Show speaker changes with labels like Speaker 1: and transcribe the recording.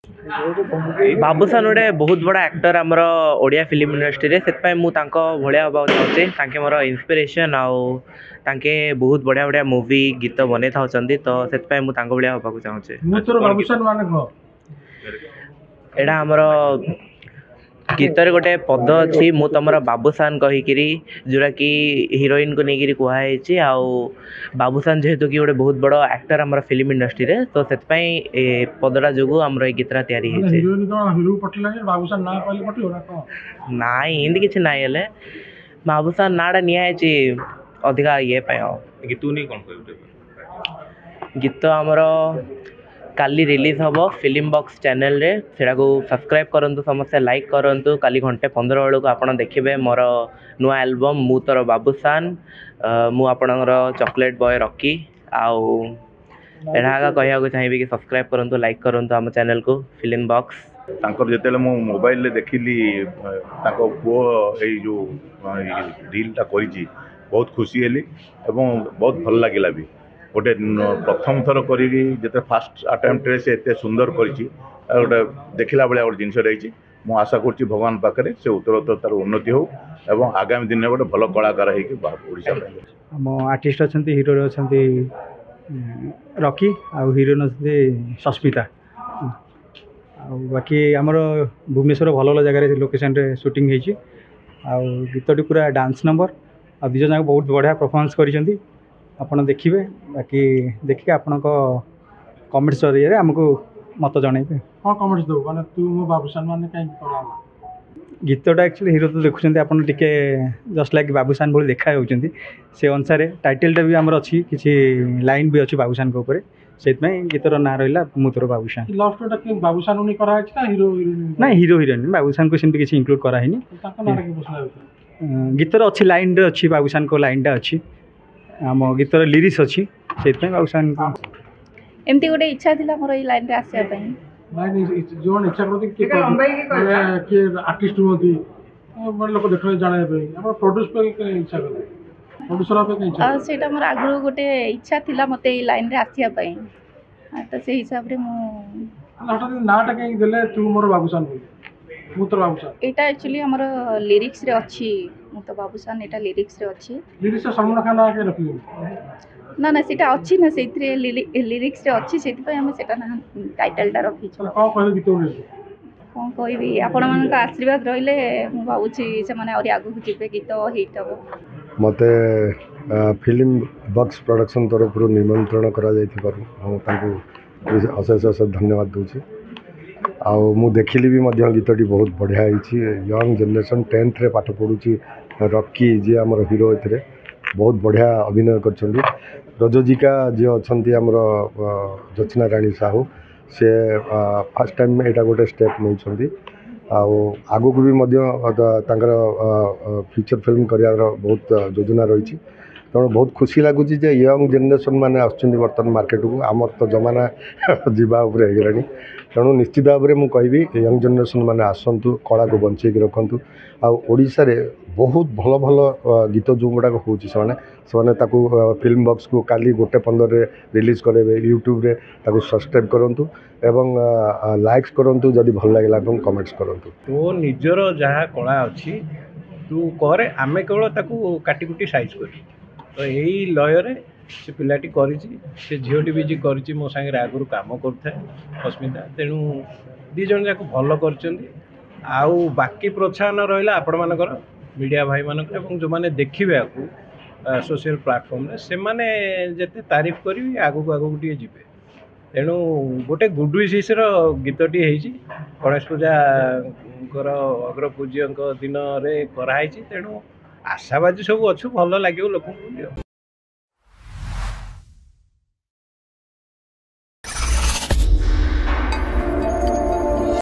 Speaker 1: बाबूसान गोटे बहुत बड़ा एक्टर आमर ओडिया फिल्म इंडस्ट्री से भाया हाँ चाहूँगी मोर इन्स्पिरेशन आके बहुत बढ़िया बढ़िया मूवी गीत बन था तो से भाया हाँ चाहूँगी एटा आमर गीतर गोटे पद अच्छी मु तुम बाबूसान कहीकि जोटा कि हिरोइन को लेकिन कहुई बाबूसान जेहेतु कि गोटे बहुत बड़ एक्टर आम फिल्म इंडस्ट्री रे तो से पदटा जो आम गीतटा तैयारी नाई एमती किसी ना बाबूसान नाटा निहाई अधिका ये गीत आमर काली रिलीज हम फिल्म बॉक्स चैनल रे सेटा को सब्सक्राइब करंतु समस्त लाइक करंतु काली घंटे 15 बेलू को आपन देखिबे मोर नुआ एल्बम मु तोर बाबूसान मु आपनकर चॉकलेट बॉय रॉकी आउ एटा कहया चाहिए कि सब्सक्राइब करंतु लाइक करंतु हम चैनल को फिल्म बॉक्स
Speaker 2: तांकर जेतेले मो मोबाइल ले देखिली तांको पुओ ए जो रीलटा करिछि बहुत खुशी हेली एवं बहुत भल लागिला भी गोटे प्रथम थर कर फास्ट अटेम्प्ट से एत सुंदर गोटे देखला भाया गोटे जिनस रही मु आशा कर भगवान पाखे से उत्तरोत्तर तार उन्नति हो एवं आगामी दिन में गोटे भल कलाकार होम
Speaker 3: आर्टिस्ट अच्छा हिरो अच्छा रॉकी आउ हिरोइन अच्छा सस्मिता बाकी आमर भुवनेश्वर भल भल जगह लोकेशन रे शूटिंग होती गीतटी पूरा डांस नंबर आ दिज जाक बहुत बढ़िया परफॉर्मेंस कर आपड़ देखिए बाकी देखिए आपण कमेंट्स जरिए आमको मत जनइबे
Speaker 4: हाँ कमेंट्स दो माने तू मो बाबूसान माने कहीं करा
Speaker 3: गीतटा एक्चुअली हिरो तो देखुं आपड़ टे जस्ट लाइक बाबूसान भाई देखा होती से अनुसार टाइटलटा भी आमर अच्छी किसी लाइन भी अच्छी बाबूसान के ऊपर से गीतर ना रहा मु तोर बाबूसान
Speaker 4: लव स्टोरी बाबूसान उनी करा है हीरो
Speaker 3: ना हीरो हिरोइन बाबूसान को सेमती किसी इंक्लूड कराही गीतर अच्छी लाइन रे अच्छी बाबूसान को लाइनटा अच्छी आम गीतर लिरिक्स अच्छी से बाबूसान
Speaker 5: एमती गोटे इच्छा थी मोर ये लाइन रे आसिया
Speaker 4: जो इच्छा करते आर्टिस्ट होती लोक देख जाना प्रोड्यूस इच्छा करें प्रोड्यूसर
Speaker 5: से मोर आगु गोटे इच्छा थी मत ये लाइन रे आसिया तो से हिसाब से
Speaker 4: नाटा कहीं देले तू मोर बाबूसान
Speaker 5: एटा एक्चुअली हमर लिरिक्स रे अच्छी मु तो बाबूसान एटा लिरिक्स रे अच्छी
Speaker 4: लिरिक्स सलमान खान आके रखली
Speaker 5: ना ना सेटा अच्छी ना सेथरे लिरिक्स रे अच्छी सेति पे हम सेटा ना टाइटलटा रखी छ
Speaker 4: को कहले गीत रे
Speaker 5: कोन कहबी आपण मन का आशीर्वाद रहिले मु बाबूची से माने और आगु जिबे गीत हिट हो
Speaker 6: मते फिल्म बॉक्स प्रोडक्शन तरफ निमंत्रण करा जायथि पर हम तांको अशेष अशेष धन्यवाद दूची आउ मु देखिली भी मध्य गीतटी बहुत बढ़िया होती यंग जनरेशन 10th रे पाठ पढ़ुची रॉकी जी आमर हीरो ए बहुत बढ़िया अभिनय कर रजजिका जी अच्छा आमर जचना राणी साहू से फर्स्ट टाइम एटा गोटे स्टेप नहीं आगु को भी फ्यूचर फिल्म करार बहुत योजना रही तेणु बहुत खुशी लगुच यंग जेनेरेशन मैंने आसर्तमान मार्केट को आमर तो जमाना जावापर होगला तेणु निश्चित भाव में मुझे यंग जेनेरेशन मैंने आसतु कला को बंचे रखु आशा बहुत भल भल गीत जो गुड़ाक हो फिल्म बॉक्स को काली 1:15 रिलीज करेंगे यूट्यूब रे ताको सब्सक्राइब करूँ एवं लाइक्स करूँ जदि भल लगे कमेंट्स करूँ
Speaker 7: तो निजर जहाँ कला अच्छी तू करे आमे केवल ताको काटिकुटी साइज कर तो यही लय से पिलाटी से झीटी भी कर मो सागर आगुरी कम कर अस्मिता तेणु दीज जाक भल कर बाकी प्रोत्साहन रहा आपण मानकर मीडिया भाई मानक जो मैंने देखिए आपको सोशल प्लेटफॉर्म से माने जिते तारीफ करी आगू आगू टे जीवे तेणु गोटे गुड विशेष गीतटी होती गणेश पूजा अग्र पूज्य दिन में कराई तेणु आशाबाजी सब अच्छु भल लगे लोक।